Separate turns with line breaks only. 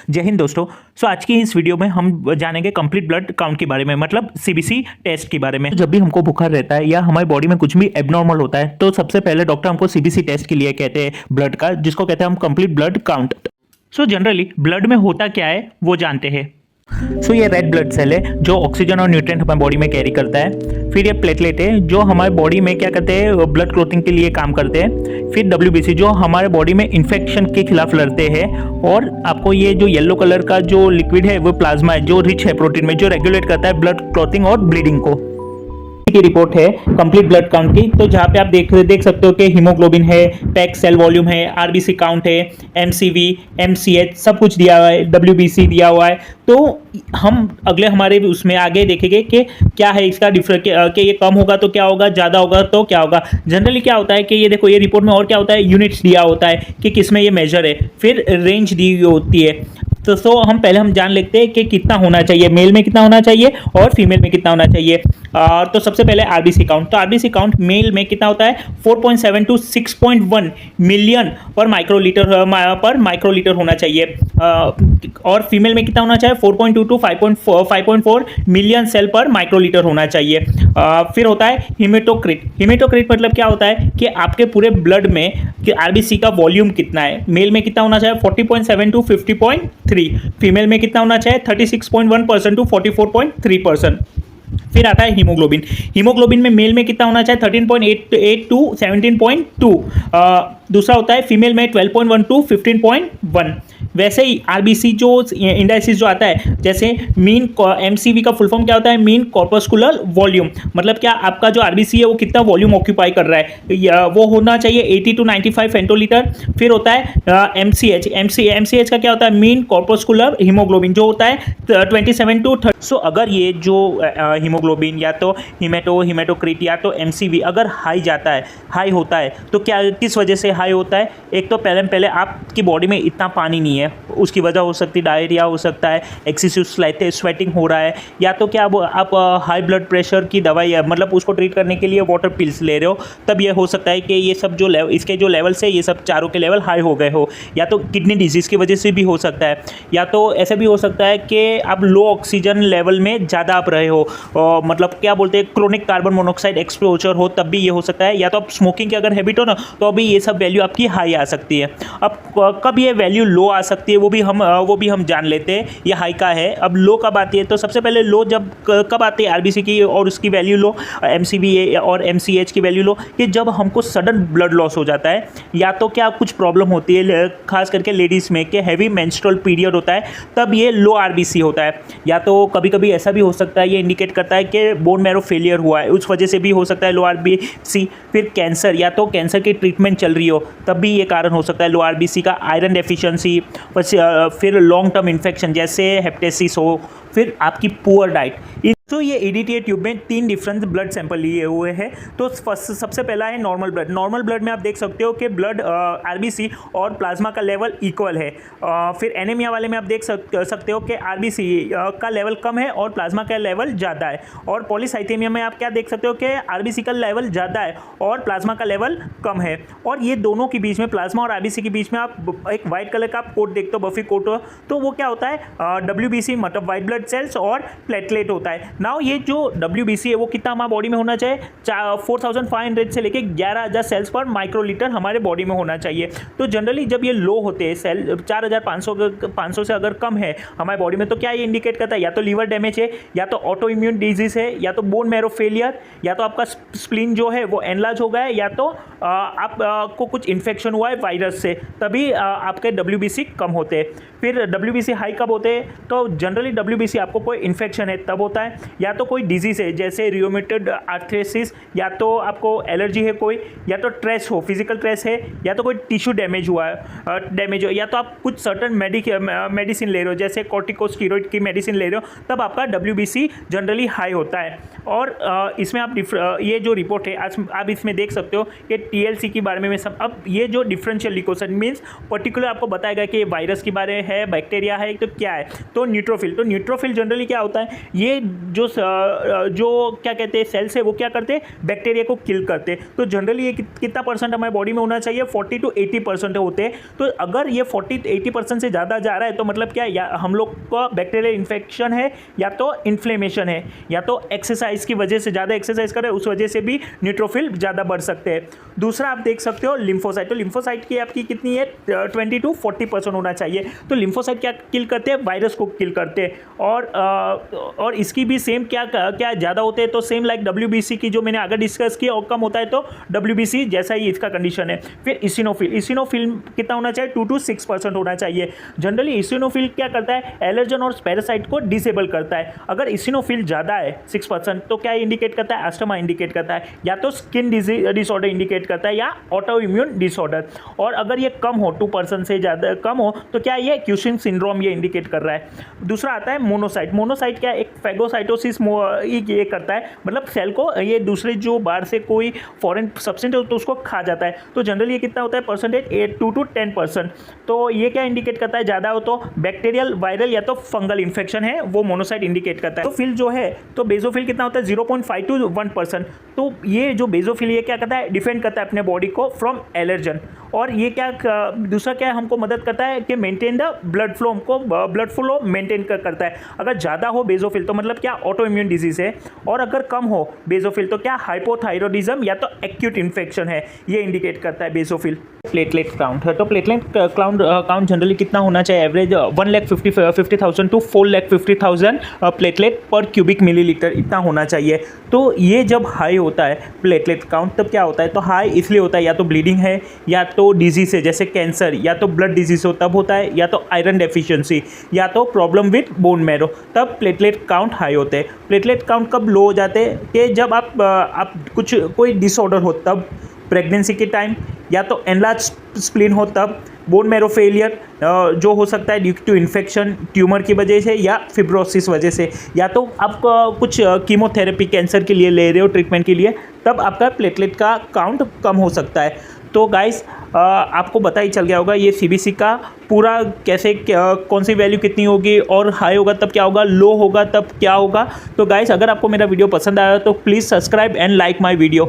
जय हिंद दोस्तों। आज की इस वीडियो में हम जानेंगे कंप्लीट ब्लड काउंट के बारे में, मतलब सीबीसी टेस्ट के बारे में। जब भी हमको बुखार रहता है या हमारी बॉडी में कुछ भी एबनॉर्मल होता है तो सबसे पहले डॉक्टर हमको सीबीसी टेस्ट के लिए कहते हैं ब्लड का, जिसको कहते हैं हम complete blood count. Generally blood में होता क्या है वो जानते हैं। ये रेड ब्लड सेल है जो ऑक्सीजन और न्यूट्रिएंट हमारी बॉडी में कैरी करता है। फिर ये प्लेटलेट है जो हमारे बॉडी में क्या करते हैं, ब्लड क्लॉटिंग के लिए काम करते हैं। फिर डब्ल्यूबीसी जो हमारे बॉडी में इन्फेक्शन के खिलाफ लड़ते हैं। और आपको ये जो येलो कलर का जो लिक्विड है वो प्लाज्मा है जो रिच है प्रोटीन में, जो रेगुलेट करता है ब्लड क्लॉटिंग और ब्लीडिंग को। की रिपोर्ट है कंप्लीट ब्लड काउंट की, तो जहाँ पे आप देख सकते हो कि हीमोग्लोबिन है, पैक सेल वॉल्यूम है, आरबीसी काउंट है, एमसीवी, एमसीएच सब कुछ दिया हुआ है, डब्ल्यूबीसी दिया हुआ है। तो हम अगले हमारे उसमें आगे देखेंगे कि क्या है इसका डिफरेंस, कि ये कम होगा तो क्या होगा, ज़्यादा होगा तो क्या होगा। जनरली क्या होता है कि ये देखो, ये रिपोर्ट में और क्या होता है, यूनिट्स दिया होता है कि किस में ये मेजर है, फिर रेंज दी होती है। तो हम पहले हम जान लेते हैं कि कितना होना चाहिए, मेल में कितना होना चाहिए और फीमेल में कितना होना चाहिए। तो सबसे पहले आरबीसी काउंट। तो आरबीसी काउंट मेल में कितना होता है, 4.7 टू 6.1 मिलियन पर माइक्रोलीटर होना चाहिए। और फीमेल में कितना होना चाहिए, 4.2 टू 5.4 मिलियन सेल पर माइक्रोलीटर होना चाहिए। फिर होता है हीमेटोक्रिट। हीमेटोक्रिट मतलब क्या होता है कि आपके पूरे ब्लड में आरबीसी का वॉल्यूम कितना है। मेल में कितना होना चाहिए, 40.7 टू 50.3। फीमेल में कितना होना चाहिए, 36.1% टू 44.3%। फिर आता है हीमोग्लोबिन। हीमोग्लोबिन में मेल में कितना होना चाहिए, 13.8 टू 17.2। दूसरा होता है फीमेल में 12.1 टू 15.1। वैसे ही आरबीसी जो इंडाइसिस जो आता है, जैसे मीन एमसीवी का फुल फॉर्म क्या होता है, मीन कॉर्पस्कुलर वॉल्यूम, मतलब क्या आपका जो आरबीसी है वो कितना वॉल्यूम ऑक्यूपाई कर रहा है, वो होना चाहिए 80 टू 95 फेंटोलीटर। फिर होता है एमसीएच। एमसीएच का क्या होता है, मीन कॉर्पस्कुलर हीमोग्लोबिन, जो होता है 27 टू 30। अगर ये जो हीमोग्लोबिन या तो हीमेटोक्रिट या तो एमसीवी अगर हाई होता है तो क्या किस वजह से हाई होता है। एक तो पहले आपकी बॉडी में इतना पानी नहीं है, उसकी वजह हो सकती है डायरिया हो सकता है, एक्सेसिव स्वेटिंग हो रहा है, या तो क्या आप हाई ब्लड प्रेशर की दवाई है, मतलब उसको ट्रीट करने के लिए वाटर पिल्स ले रहे हो, तब ये हो सकता है कि ये सब जो इसके जो लेवल से ये सब चारों के लेवल हाई हो गए हो। या तो किडनी डिजीज़ की वजह से भी हो सकता है, या तो ऐसा भी हो सकता है कि आप लो ऑक्सीजन लेवल में ज़्यादा आप रहे हो, मतलब क्या बोलते हैं क्रोनिक कार्बन मोनोऑक्साइड एक्सपोजर हो, तब भी ये हो सकता है। या तो आप स्मोकिंग की अगर हैबिट हो ना, तो अभी ये सब वैल्यू आपकी हाई आ सकती है। अब कब ये वैल्यू लो आ सकती है वो भी हम जान लेते हैं, ये हाई का है। अब लो कब आती है, तो सबसे पहले लो कब आती है आरबीसी की और उसकी वैल्यू लो, एमसीवी और एमसीएच की वैल्यू लो, कि जब हमको सडन ब्लड लॉस हो जाता है, या तो क्या कुछ प्रॉब्लम होती है खास करके लेडीज़ में कि हैवी मेंस्ट्रुअल पीरियड होता है, तब ये लो आरबीसी होता है। या तो कभी कभी ऐसा भी हो सकता है, ये इंडिकेट करता है कि बोन मैरो फेलियर हुआ है, उस वजह से भी हो सकता है लो आरबीसी। फिर कैंसर, या तो कैंसर की ट्रीटमेंट चल रही हो, तब भी ये कारण हो सकता है लो आरबीसी का। आयरन डेफिशिएंसी, फिर लॉन्ग टर्म इन्फेक्शन जैसे हेपेटाइटिस हो, फिर आपकी पुअर डाइट। तो ये ईडीटीए ट्यूब में 3 डिफरेंट ब्लड सैंपल लिए हुए हैं। तो सबसे पहला है नॉर्मल ब्लड। नॉर्मल ब्लड में आप देख सकते हो कि ब्लड आरबीसी और प्लाज्मा का लेवल इक्वल है। फिर एनीमिया वाले में आप देख सकते हो कि आरबीसी का लेवल कम है और प्लाज्मा का लेवल ज़्यादा है। और पॉलीसाइथेमिया में आप क्या देख सकते हो कि आरबीसी का लेवल ज़्यादा है और प्लाज्मा का लेवल कम है। और ये दोनों के बीच में, प्लाज्मा और आरबीसी के बीच में आप एक वाइट कलर का कोट देखते हो, बफी कोट हो, तो वो क्या होता है, डब्ल्यूबीसी मतलब वाइट ब्लड सेल्स और प्लेटलेट होता है। नाउ ये जो WBC है वो कितना हमारे बॉडी में होना चाहिए, 4500 से लेके 11000 सेल्स पर माइक्रोलीटर हमारे बॉडी में होना चाहिए। तो जनरली जब ये लो होते हैं सेल, 4500 से अगर कम है हमारे बॉडी में, तो क्या ये इंडिकेट करता है, या तो लीवर डैमेज है, या तो ऑटो इम्यून डिजीज है, या तो बोन मैरो फेलियर, या तो आपका स्प्लीन जो है वो एनलार्ज हो गया है, या तो आपको कुछ इन्फेक्शन हुआ है वायरस से, तभी आपके WBC कम होते हैं। फिर WBC हाई कब होते हैं, तो जनरली WBC आपको कोई इन्फेक्शन है तब होता है, या तो कोई डिजीज़ है जैसे रियोमेटॉइड आर्थराइटिस, या तो आपको एलर्जी है कोई, या तो स्ट्रेस हो, फिजिकल स्ट्रेस है, या तो कोई टिश्यू डैमेज हुआ है, या तो आप कुछ सर्टन मेडिसिन ले रहे हो जैसे कॉर्टिकोस्टेरॉइड की मेडिसिन ले रहे हो, तब आपका WBC जनरली हाई होता है। और इसमें आप ये जो रिपोर्ट है आप इसमें देख सकते हो कि TLC के बारे में सब। अब ये जो डिफरेंशियल लिकोसिन मीन्स पर्टिकुलर आपको बताएगा कि वायरस के बारे है, बैक्टीरिया है, तो क्या है। तो न्यूट्रोफिल जनरली क्या होता है, ये जो क्या कहते हैं सेल्स है वो क्या करते हैं, बैक्टीरिया को किल करते हैं। तो जनरली ये कितना परसेंट हमारे बॉडी में होना चाहिए, 40 to 80% होते हैं। तो अगर ये 40 to 80% से ज़्यादा जा रहा है तो मतलब क्या, या हम लोग का बैक्टीरियल इन्फेक्शन है, या तो इन्फ्लेमेशन है, या तो एक्सरसाइज की वजह से, ज़्यादा एक्सरसाइज करें उस वजह से भी न्यूट्रोफिल ज़्यादा बढ़ सकते हैं। दूसरा आप देख सकते हो लिम्फोसाइट। तो लिम्फोसाइट की आपकी कितनी है, 20 to 40% होना चाहिए। तो लिम्फोसाइट क्या किल करते हैं, वायरस को किल करते हैं। और इसकी भी सेम क्या ज़्यादा होते हैं तो सेम लाइक WBC की जो मैंने आगे डिस्कस किया, और कम होता है तो WBC जैसा ही इसका कंडीशन है। फिर इसिनोफिल कितना होना चाहिए, 2 to 6% होना चाहिए। जनरली इसिनोफिल क्या करता है, एलर्जन और पैरासाइट को डिसेबल करता है। अगर इसिनोफिल ज़्यादा है 6% तो क्या इंडिकेट करता है, अस्थमा इंडिकेट करता है, या तो स्किन डिसऑर्डर इंडिकेट करता है, या ऑटो इम्यून डिसऑर्डर। और अगर ये कम हो, 2% से ज़्यादा कम हो तो क्या ये क्यूशिंग सिंड्रोम ये इंडिकेट कर रहा है। दूसरा आता है मोनोसाइट क्या है, एक फैगोसाइटोसिस ये करता है, मतलब सेल को ये दूसरे जो बाहर से कोई फॉरेन सब्सटेंस हो तो उसको खा जाता है। तो जनरली ये कितना होता है परसेंटेज, 2 to 10%। तो ये क्या इंडिकेट करता है, ज़्यादा हो तो बैक्टीरियल, वायरल या तो फंगल इन्फेक्शन है, वो मोनोसाइट इंडिकेट करता है। तो फिल जो है, तो बेसोफिल कितना होता है, 0.5 to 1%। तो ये जो बेसोफिल ये क्या करता है, डिफेंड करता है अपने बॉडी को फ्रॉम एलर्जन। और ये क्या दूसरा क्या हमको मदद करता है कि मेंटेन द ब्लड फ्लो, हमको ब्लड फ्लो मेंटेन करता है। अगर ज़्यादा हो बेसोफिल तो मतलब क्या, ऑटो इम्यून डिजीज़ है। और अगर कम हो बेसोफिल तो क्या, हाइपोथायरॉयडिज्म या तो एक्यूट इन्फेक्शन है, ये इंडिकेट करता है बेसोफिल। प्लेटलेट काउंट है, तो प्लेटलेट काउंट जनरली कितना होना चाहिए, एवरेज 1,50,000 to 4,50,000 प्लेटलेट पर क्यूबिक मिलीलीटर, इतना होना चाहिए। तो ये जब हाई होता है प्लेटलेट काउंट तब क्या होता है, तो हाई इसलिए होता है या तो ब्लीडिंग है, या तो डिजीज़ है जैसे कैंसर, या तो ब्लड डिजीज़ हो तब होता है, या तो आयरन डेफिशिएंसी, या तो प्रॉब्लम विद बोन मैरो, तब प्लेटलेट काउंट हाई होते हैं। प्लेटलेट काउंट कब लो हो जाते हैं कि जब आप कोई डिसऑर्डर हो तब, प्रेगनेंसी के टाइम, या तो एनलार्ज स्प्लीन हो तब, बोन मैरो फेलियर जो हो सकता है ड्यू टू इन्फेक्शन ट्यूमर की वजह से या फिब्रोसिस वजह से, या तो आप कुछ कीमोथेरेपी कैंसर के लिए ले रहे हो ट्रीटमेंट के लिए, तब आपका प्लेटलेट का काउंट कम हो सकता है। तो गाइस आपको पता ही चल गया होगा ये CBC का पूरा कैसे कौन सी वैल्यू कितनी होगी, और हाई होगा तब क्या होगा, लो होगा तब क्या होगा। तो गाइस अगर आपको मेरा वीडियो पसंद आया तो please subscribe and like my video.